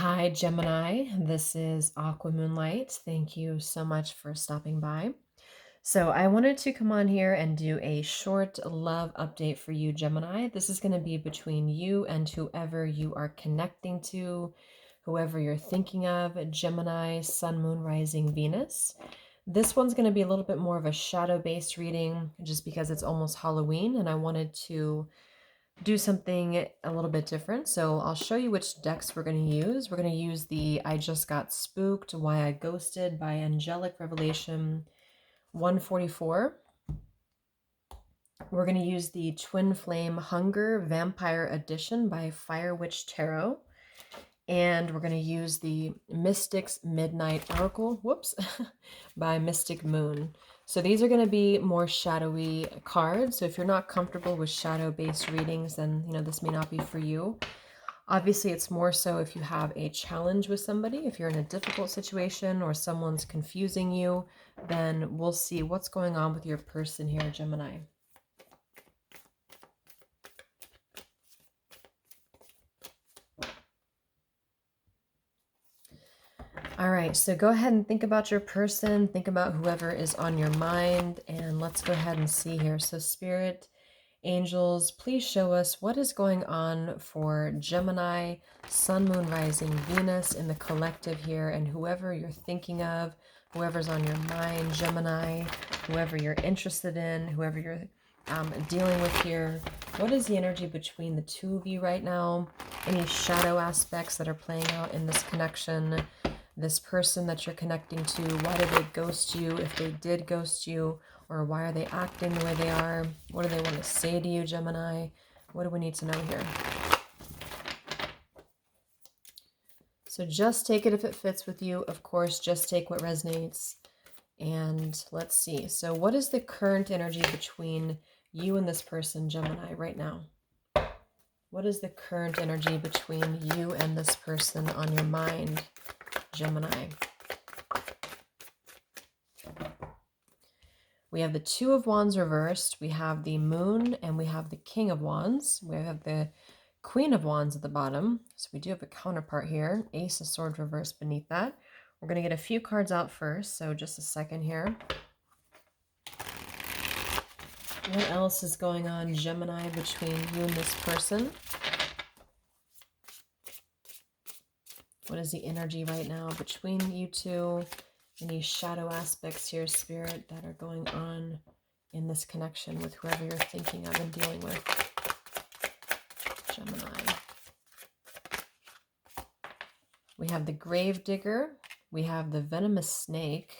Hi, Gemini. This is Aqua Moonlight. Thank you so much for stopping by. So, I wanted to come on here and do a short love update for you, Gemini. This is going to be between you and whoever you are connecting to, whoever you're thinking of, Gemini, Sun, Moon, Rising, Venus. This one's going to be a little bit more of a shadow-based reading just because it's almost Halloween, and I wanted to do something a little bit different. So I'll show you which decks we're going to use. We're going to use the I Just Got Spooked, Why I Ghosted by Angelic Revelation 144. We're going to use the Twin Flame Hunger Vampire Edition by Fire Witch Tarot. And we're going to use the Mystic's Midnight Oracle, whoops, by Mystic Moon. So these are going to be more shadowy cards. So if you're not comfortable with shadow-based readings, then this may not be for you. Obviously, it's more so if you have a challenge with somebody, if you're in a difficult situation or someone's confusing you, then we'll see what's going on with your person here, Gemini. All right, so go ahead and think about your person, think about whoever is on your mind, and let's go ahead and see here. So Spirit, Angels, please show us what is going on for Gemini, Sun, Moon, Rising, Venus in the collective here, and whoever you're thinking of, whoever's on your mind, Gemini, whoever you're interested in, whoever you're dealing with here. What is the energy between the two of you right now? Any shadow aspects that are playing out in this connection? This person that you're connecting to, why did they ghost you? If they did ghost you, or why are they acting the way they are? What do they want to say to you, Gemini? What do we need to know here? So just take it if it fits with you. Of course, just take what resonates. And let's see. So what is the current energy between you and this person, Gemini, right now? What is the current energy between you and this person on your mind, Gemini? We have the Two of Wands reversed, we have the Moon, and we have the King of Wands. We have the Queen of Wands at the bottom. So we do have a counterpart here. Ace of Swords reversed beneath that. We're going to get a few cards out first, so just a second here. What else is going on, Gemini, between you and this person? What is the energy right now between you two? Any shadow aspects here, Spirit, that are going on in this connection with whoever you're thinking of and dealing with, Gemini? We have the Grave Digger. We have the Venomous Snake.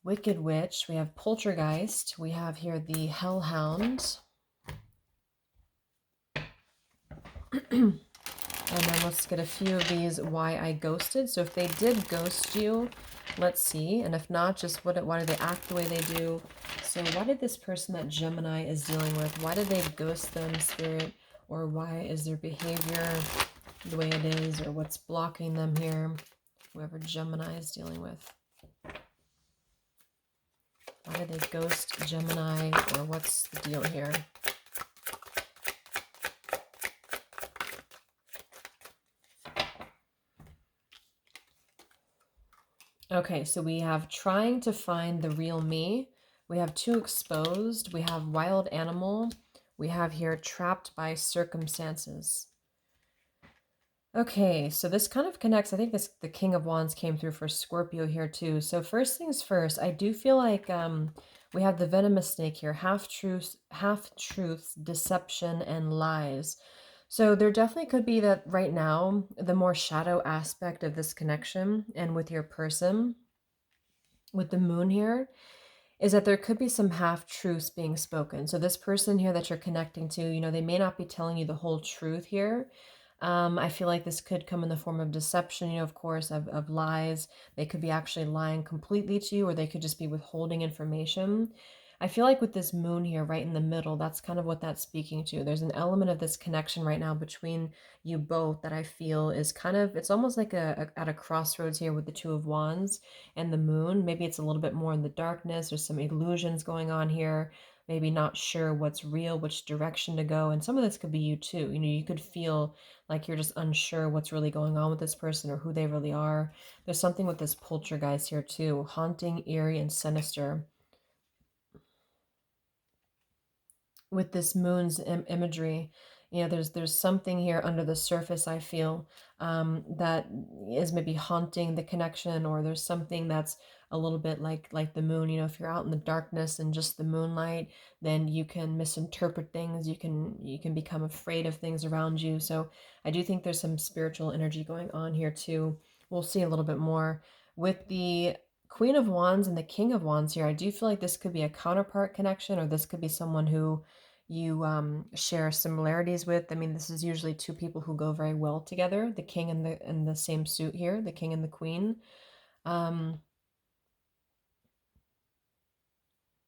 Wicked Witch. We have Poltergeist. We have here the Hellhound. And then let's get a few of these Why I Ghosted. So if they did ghost you, let's see. And if not, just why do they act the way they do? So why did this person that Gemini is dealing with, why did they ghost them, Spirit? Or why is their behavior the way it is? Or what's blocking them here? Whoever Gemini is dealing with. Why did they ghost Gemini? Or what's the deal here? Okay, so we have trying to find the real me. We have Too Exposed. We have Wild Animal. We have here Trapped by Circumstances. Okay, so this kind of connects. I think the King of Wands came through for Scorpio here too. So first things first, I do feel like we have the Venomous Snake here. Half-truths, deception, and lies. So there definitely could be that right now, the more shadow aspect of this connection and with your person, with the Moon here, is that there could be some half-truths being spoken. So this person here that you're connecting to, they may not be telling you the whole truth here. I feel like this could come in the form of deception, of course, of lies. They could be actually lying completely to you, or they could just be withholding information. I feel like with this moon here right in the middle, that's kind of what that's speaking to. There's an element of this connection right now between you both that I feel is kind of, it's almost like at a crossroads here with the Two of Wands and the moon. Maybe it's a little bit more in the darkness. There's some illusions going on here. maybe not sure what's real, which direction to go. And some of this could be you too. You know, you could feel like you're just unsure what's really going on with this person or who they really are. There's something with this poltergeist here too, haunting, eerie, and sinister. With this moon's imagery, you know, there's something here under the surface, I feel, that is maybe haunting the connection, or there's something that's a little bit like the moon. You know, if you're out in the darkness and just the moonlight, then you can misinterpret things, you can become afraid of things around you. So I do think there's some spiritual energy going on here too. We'll see a little bit more with the Queen of Wands and the King of Wands here. I do feel like this could be a counterpart connection, or this could be someone who you share similarities with. I mean, this is usually two people who go very well together. The king and the same suit here, the king and the queen. Um,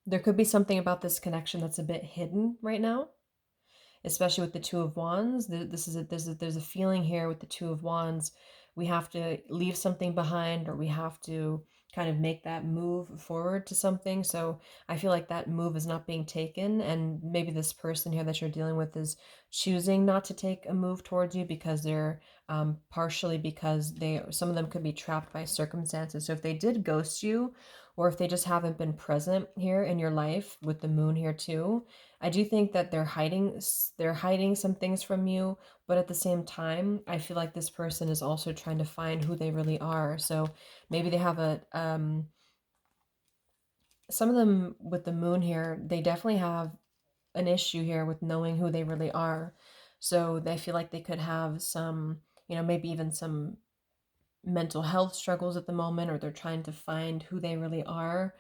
there could be something about this connection that's a bit hidden right now, especially with the Two of Wands. There's a feeling here with the Two of Wands. We have to leave something behind, or we have to kind of make that move forward to something. So I feel like that move is not being taken, and maybe this person here that you're dealing with is choosing not to take a move towards you because they're partially because some of them could be trapped by circumstances. So if they did ghost you, or if they just haven't been present here in your life with the moon here too, I do think that they're hiding some things from you, but at the same time, I feel like this person is also trying to find who they really are. So maybe they have some of them with the moon here, they definitely have an issue here with knowing who they really are. So they feel like they could have some, maybe even some mental health struggles at the moment, or they're trying to find who they really are.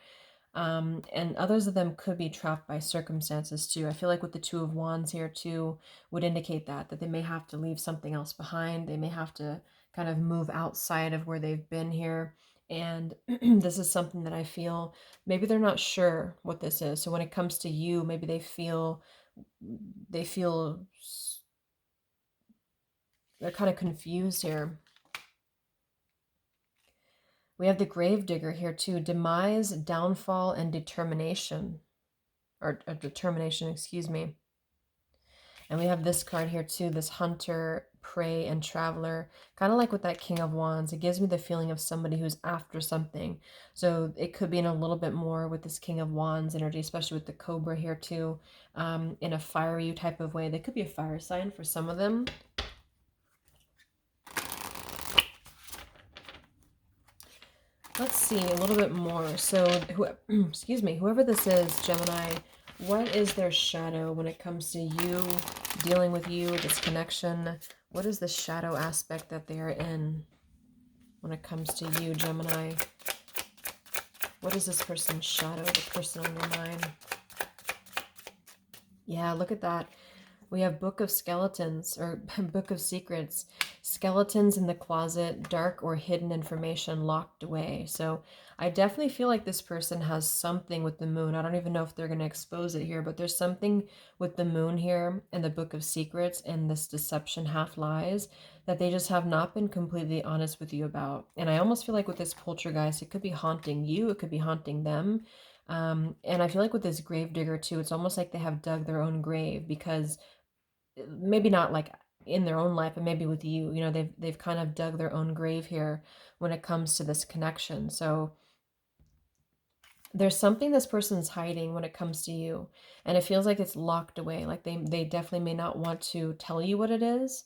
And others of them could be trapped by circumstances too. I feel like with the Two of Wands here too would indicate that they may have to leave something else behind. They may have to kind of move outside of where they've been here. And this is something that I feel maybe they're not sure what this is. So when it comes to you, maybe they feel they're kind of confused here. We have the Gravedigger here too, demise, downfall, and determination. Or determination, excuse me. And we have this card here too, this hunter, prey, and traveler. Kind of like with that King of Wands, it gives me the feeling of somebody who's after something. So it could be in a little bit more with this King of Wands energy, especially with the Cobra here too, in a fiery type of way. They could be a fire sign for some of them. Let's see a little bit more. So, excuse me, whoever this is, Gemini, what is their shadow when it comes to you, dealing with you, this connection? What is the shadow aspect that they are in when it comes to you, Gemini? What is this person's shadow, the person on your mind? Yeah, look at that. We have Book of Skeletons, or Book of Secrets. Skeletons in the closet, dark or hidden information locked away. So I definitely feel like this person has something with the moon. I don't even know if they're going to expose it here, but there's something with the moon here and the Book of Secrets and this deception, half lies, that they just have not been completely honest with you about. And I almost feel like with this poltergeist, it could be haunting you, it could be haunting them. And I feel like with this gravedigger too, it's almost like they have dug their own grave, because maybe not like in their own life, but maybe with you, they've kind of dug their own grave here when it comes to this connection. So there's something this person's hiding when it comes to you, and it feels like it's locked away. Like they definitely may not want to tell you what it is.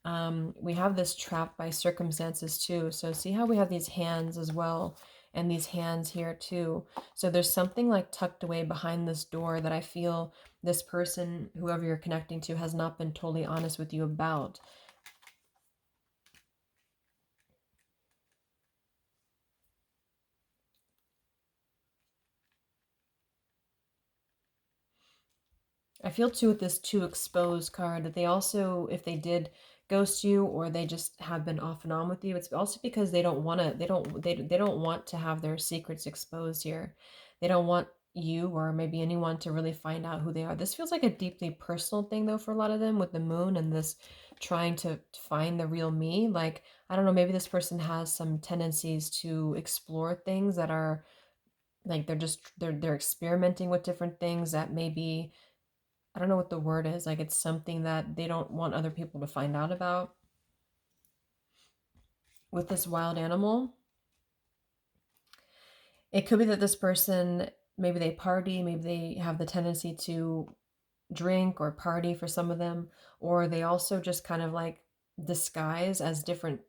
We have this trapped by circumstances too. So see how we have these hands as well, and these hands here too. So there's something like tucked away behind this door that I feel this person, whoever you're connecting to, has not been totally honest with you about. I feel too with this "to expose" card that they also, if they did ghost you, or they just have been off and on with you, it's also because they don't want to. They don't want to have their secrets exposed here. They don't want you, or maybe anyone, to really find out who they are. This feels like a deeply personal thing though for a lot of them with the moon and this trying to find the real me. Like, I don't know, maybe this person has some tendencies to explore things that are Like they're experimenting with different things that maybe, I don't know what the word is, like it's something that they don't want other people to find out about with this wild animal. It could be that this person, maybe they party, maybe they have the tendency to drink or party for some of them, or they also just kind of like disguise as different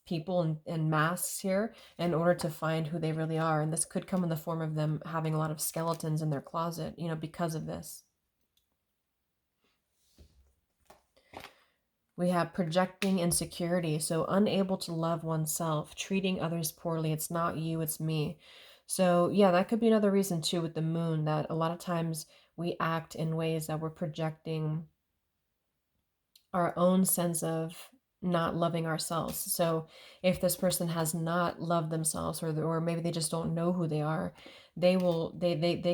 people in masks here in order to find who they really are. And this could come in the form of them having a lot of skeletons in their closet, because of this. We have projecting insecurity, so unable to love oneself, treating others poorly. It's not you, it's me. So, yeah, that could be another reason too with the moon, that a lot of times we act in ways that we're projecting our own sense of not loving ourselves. So if this person has not loved themselves, or maybe they just don't know who they are, they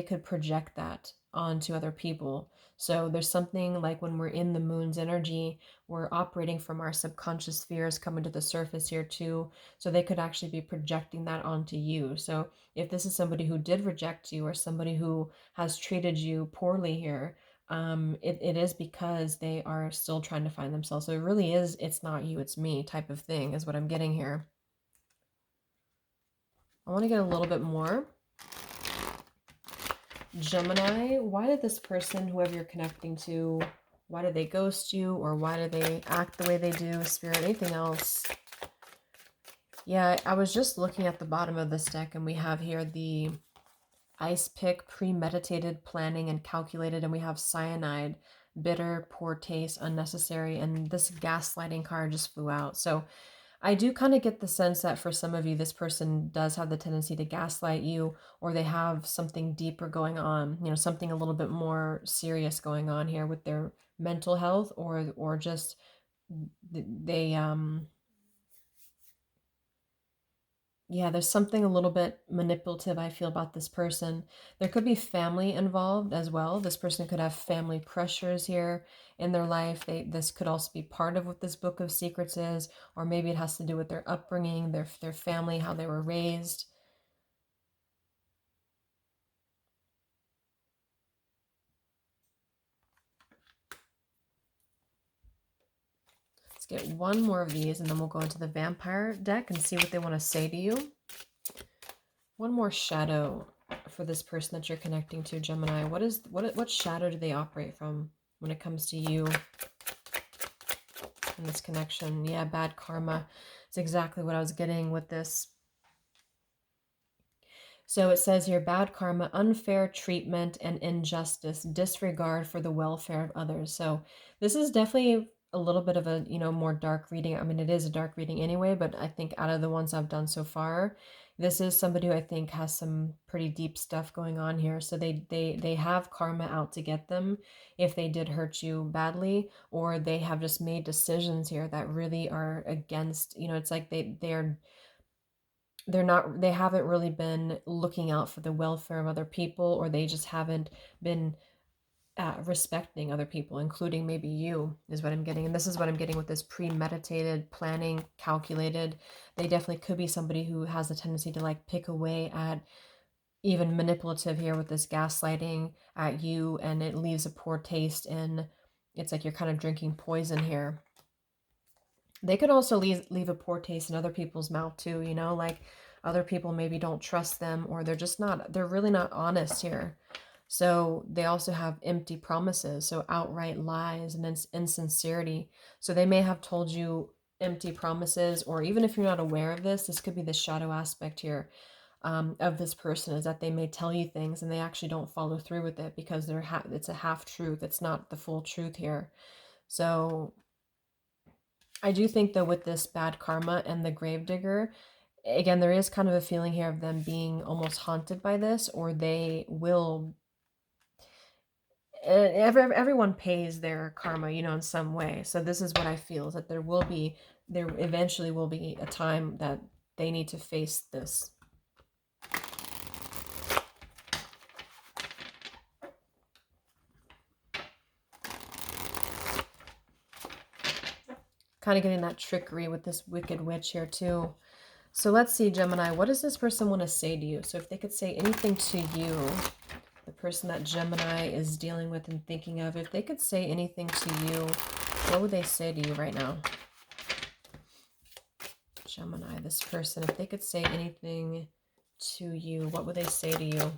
could project that onto other people. So there's something like when we're in the moon's energy, we're operating from our subconscious fears coming to the surface here too. So they could actually be projecting that onto you. So if this is somebody who did reject you, or somebody who has treated you poorly here, it is because they are still trying to find themselves. So it really is, it's not you, it's me type of thing is what I'm getting here. I want to get a little bit more. Gemini, why did this person, whoever you're connecting to, why did they ghost you, or why do they act the way they do? Spirit, anything else? Yeah, I was just looking at the bottom of this deck, and we have here the ice pick, premeditated, planning, and calculated, and we have cyanide, bitter, poor taste, unnecessary, and this gaslighting card just flew out. So I do kind of get the sense that for some of you, this person does have the tendency to gaslight you, or they have something deeper going on, something a little bit more serious going on here with their mental health, or just they yeah, there's something a little bit manipulative I feel about this person. There could be family involved as well. This person could have family pressures here in their life. This could also be part of what this book of secrets is, or maybe it has to do with their upbringing, their family, how they were raised. Let's get one more of these, and then we'll go into the vampire deck and see what they want to say to you. One more shadow for this person that you're connecting to, Gemini. What shadow do they operate from when it comes to you and this connection? Yeah, bad karma. It's exactly what I was getting with this. So it says here, bad karma, unfair treatment and injustice, disregard for the welfare of others. So this is definitely a little bit of a, more dark reading. I mean, it is a dark reading anyway, but I think out of the ones I've done so far, this is somebody who I think has some pretty deep stuff going on here. So they have karma out to get them if they did hurt you badly, or they have just made decisions here that really are against, it's like they haven't really been looking out for the welfare of other people, or they just haven't been respecting other people, including maybe you, is what I'm getting. And this is what I'm getting with this premeditated, planning, calculated. They definitely could be somebody who has a tendency to like pick away at, even manipulative here with this gaslighting at you, and it leaves a poor taste in, it's like you're kind of drinking poison here. They could also leave a poor taste in other people's mouth too, like other people maybe don't trust them, or they're really not honest here. So they also have empty promises, so outright lies and insincerity. So they may have told you empty promises, or even if you're not aware of this could be the shadow aspect here, of this person, is that they may tell you things and they actually don't follow through with it because it's a half truth. It's not the full truth here. So I do think though with this bad karma and the gravedigger, again, there is kind of a feeling here of them being almost haunted by this, or they will. Everyone pays their karma, in some way. So this is what I feel, is that there eventually will be a time that they need to face this. Kind of getting that trickery with this wicked witch here too. So let's see, Gemini, what does this person want to say to you? So if they could say anything to you, the person that Gemini is dealing with and thinking of, if they could say anything to you, what would they say to you right now? Gemini, this person, if they could say anything to you, what would they say to you?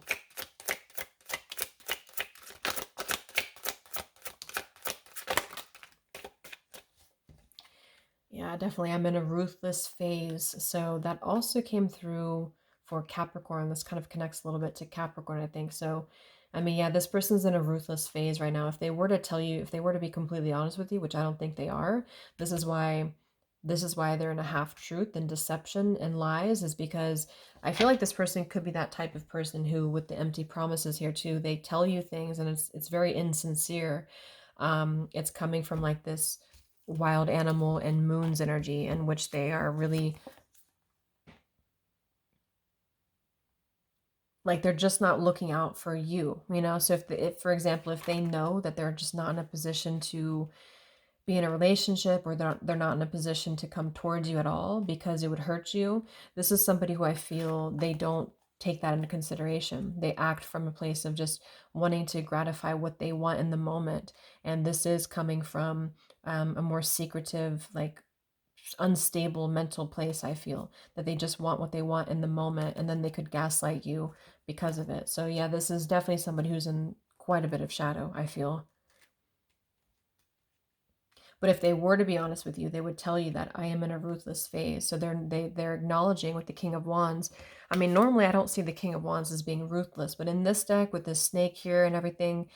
Yeah, definitely. I'm in a ruthless phase. So that also came through for Capricorn. This kind of connects a little bit to Capricorn, I think. So, I mean, yeah, this person's in a ruthless phase right now. If they were to tell you, if they were to be completely honest with you, which I don't think they are, this is why they're in a half truth and deception and lies, is because I feel like this person could be that type of person who, with the empty promises here too, they tell you things and it's very insincere. It's coming from like this wild animal and moon's energy, in which they are really like they're just not looking out for you, you know. So if for example, if they know that they're just not in a position to be in a relationship, or they're not in a position to come towards you at all because it would hurt you, this is somebody who I feel they don't take that into consideration. They act from a place of just wanting to gratify what they want in the moment, and this is coming from a more secretive, like unstable mental place. I feel that they just want what they want in the moment, and then they could gaslight you because of it. So yeah, this is definitely somebody who's in quite a bit of shadow, I feel. But if they were to be honest with you, they would tell you that I am in a ruthless phase. So they're acknowledging with the King of Wands. I mean, normally I don't see the King of Wands as being ruthless, but in this deck with this snake here and everything,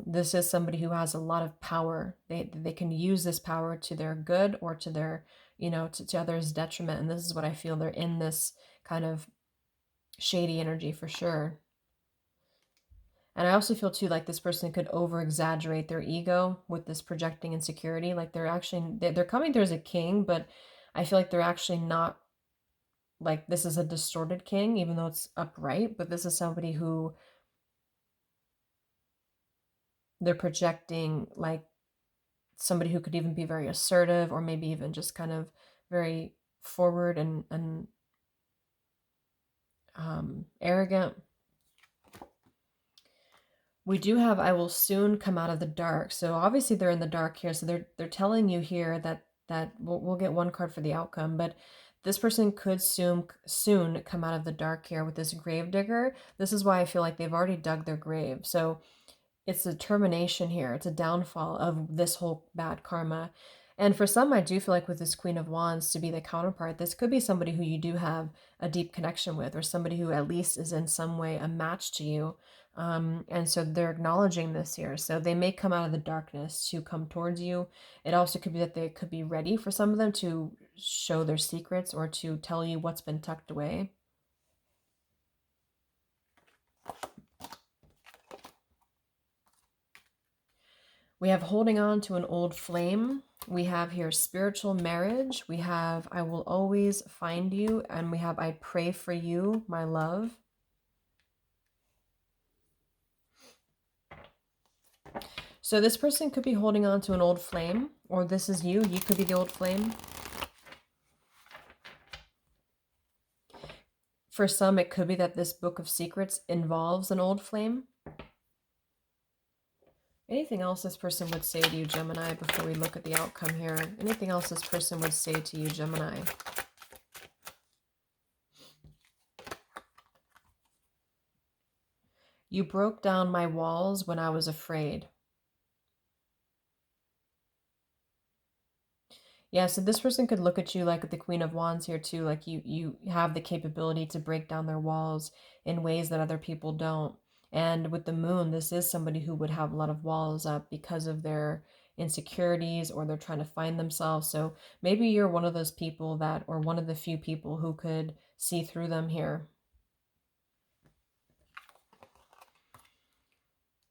this is somebody who has a lot of power. They can use this power to their good or to their, to others' detriment. And this is what I feel, they're in this kind of shady energy for sure. And I also feel too like this person could over exaggerate their ego with this projecting insecurity. Like they're coming there as a king, but I feel like they're actually not, like this is a distorted king, even though it's upright. But this is somebody who they're projecting like somebody who could even be very assertive, or maybe even just kind of very forward and arrogant. We do have I will soon come out of the dark. So obviously they're in the dark here. So they're telling you here that we'll get one card for the outcome, but this person could soon come out of the dark here with this grave digger. This is why I feel like they've already dug their grave. So it's a termination here. It's a downfall of this whole bad karma. And for some, I do feel like with this Queen of Wands to be the counterpart, this could be somebody who you do have a deep connection with, or somebody who at least is in some way a match to you. And so they're acknowledging this here. So they may come out of the darkness to come towards you. It also could be that they could be ready for some of them to show their secrets or to tell you what's been tucked away. We have holding on to an old flame. We have here spiritual marriage. We have I will always find you. And we have I pray for you, my love. So this person could be holding on to an old flame, or this is you. You could be the old flame. For some, it could be that this book of secrets involves an old flame. Anything else this person would say to you, Gemini, before we look at the outcome here? Anything else this person would say to you, Gemini? You broke down my walls when I was afraid. Yeah, so this person could look at you like the Queen of Wands here too, like you have the capability to break down their walls in ways that other people don't. And with the moon, this is somebody who would have a lot of walls up because of their insecurities, or they're trying to find themselves. So maybe you're one of those people that, or one of the few people who could see through them here.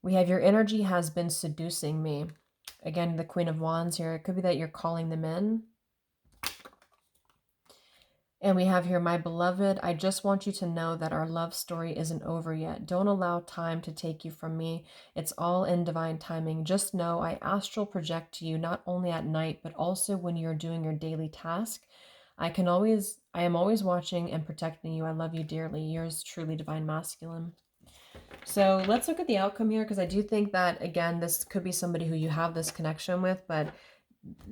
We have your energy has been seducing me. Again, the Queen of Wands here. It could be that you're calling them in. And we have here, my beloved, I just want you to know that our love story isn't over yet. Don't allow time to take you from me. It's all in divine timing. Just know I astral project to you not only at night, but also when you're doing your daily task. I am always watching and protecting you. I love you dearly. Yours truly, divine masculine. So let's look at the outcome here, because I do think that, again, this could be somebody who you have this connection with, but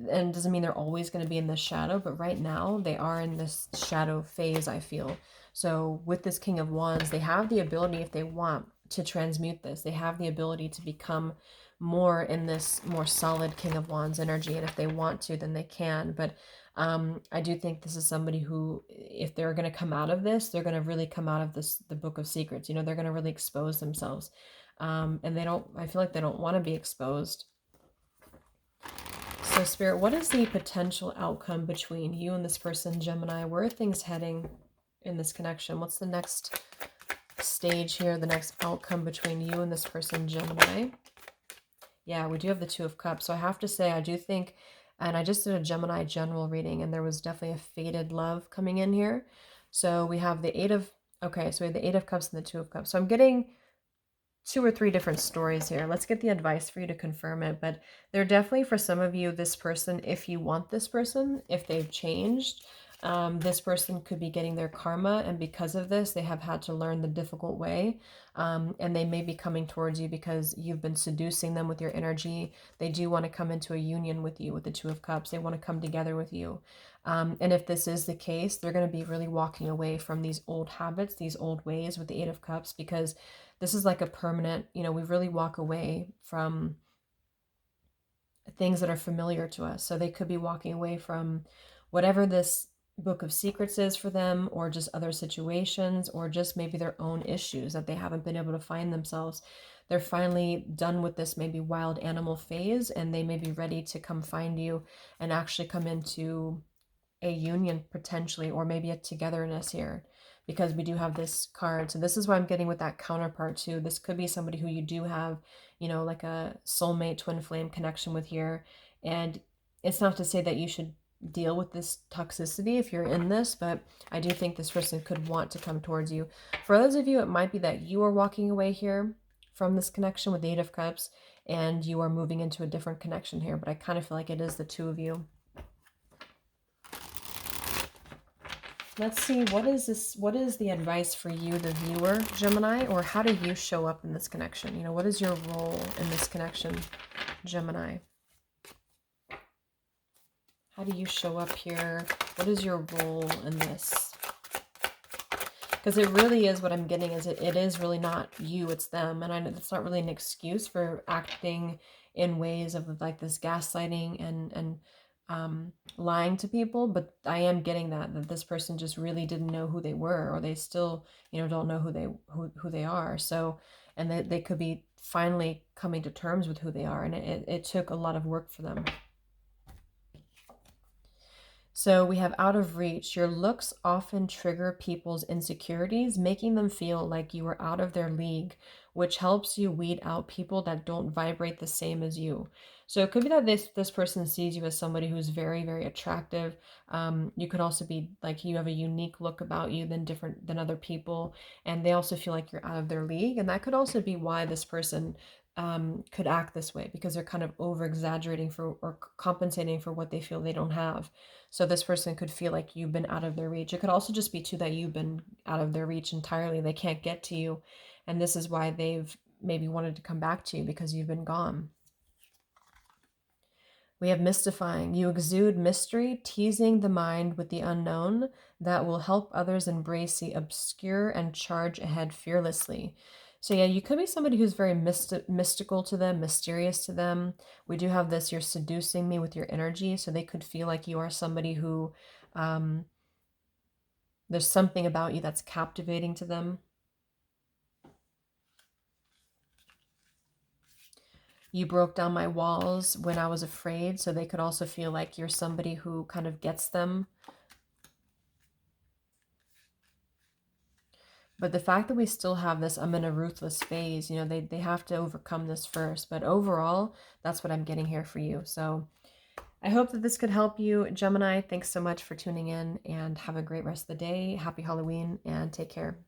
and it doesn't mean they're always going to be in the shadow, but right now they are in this shadow phase, I feel. So with this King of Wands, they have the ability, if they want, to transmute this. They have the ability to become more in this more solid King of Wands energy, and if they want to, then they can. But I do think this is somebody who, if they're going to come out of this, they're going to really come out of this, the Book of Secrets. You know, they're going to really expose themselves. And they don't, I feel like they don't want to be exposed. So Spirit, what is the potential outcome between you and this person, Gemini? Where are things heading in this connection? What's the next stage here, the next outcome between you and this person, Gemini? Yeah, we do have the Two of Cups. So I have to say, I do think, and I just did a Gemini general reading, and there was definitely a fated love coming in here. So we have the Eight of, okay, so we have the Eight of Cups and the Two of Cups. So I'm getting 2 or 3 different stories here. Let's get the advice for you to confirm it. But they're definitely, for some of you, this person, if you want this person, if they've changed, this person could be getting their karma, and because of this, they have had to learn the difficult way, and they may be coming towards you because you've been seducing them with your energy. They do want to come into a union with you with the Two of Cups. They want to come together with you. And if this is the case, they're going to be really walking away from these old habits, these old ways with the Eight of Cups, because this is like a permanent, you know, we really walk away from things that are familiar to us. So they could be walking away from whatever this Book of Secrets is for them, or just other situations, or just maybe their own issues that they haven't been able to find themselves. They're finally done with this maybe wild animal phase, and they may be ready to come find you and actually come into a union potentially, or maybe a togetherness here, because we do have this card. So this is why I'm getting with that counterpart too. This could be somebody who you do have, you know, like a soulmate twin flame connection with here. And it's not to say that you should deal with this toxicity if you're in this, but I do think this person could want to come towards you. For others of you, it might be that you are walking away here from this connection with the Eight of Cups, and you are moving into a different connection here, but I kind of feel like it is the two of you. Let's see, what is this? What is the advice for you, the viewer, Gemini? Or how do you show up in this connection? You know, what is your role in this connection, Gemini? How do you show up here? What is your role in this? Because it really is, what I'm getting is it is really not you, it's them. And I know that's not really an excuse for acting in ways of like this gaslighting and lying to people, but I am getting that this person just really didn't know who they were, or they still, you know, don't know who they are. So, and they could be finally coming to terms with who they are, and it took a lot of work for them. So we have out of reach. Your looks often trigger people's insecurities, making them feel like you are out of their league, which helps you weed out people that don't vibrate the same as you. So it could be that this person sees you as somebody who's very, very attractive. You could also be like, you have a unique look about you than different than other people, and they also feel like you're out of their league. And that could also be why this person could act this way, because they're kind of over exaggerating for or compensating for what they feel they don't have. So this person could feel like you've been out of their reach. It could also just be too that you've been out of their reach entirely. They can't get to you. And this is why they've maybe wanted to come back to you, because you've been gone. We have mystifying. You exude mystery, teasing the mind with the unknown that will help others embrace the obscure and charge ahead fearlessly. So yeah, you could be somebody who's very mystical to them, mysterious to them. We do have this, you're seducing me with your energy. So they could feel like you are somebody who, there's something about you that's captivating to them. You broke down my walls when I was afraid. So they could also feel like you're somebody who kind of gets them. But the fact that we still have this, I'm in a ruthless phase, you know, they have to overcome this first. But overall, that's what I'm getting here for you. So I hope that this could help you, Gemini. Thanks so much for tuning in, and have a great rest of the day. Happy Halloween, and take care.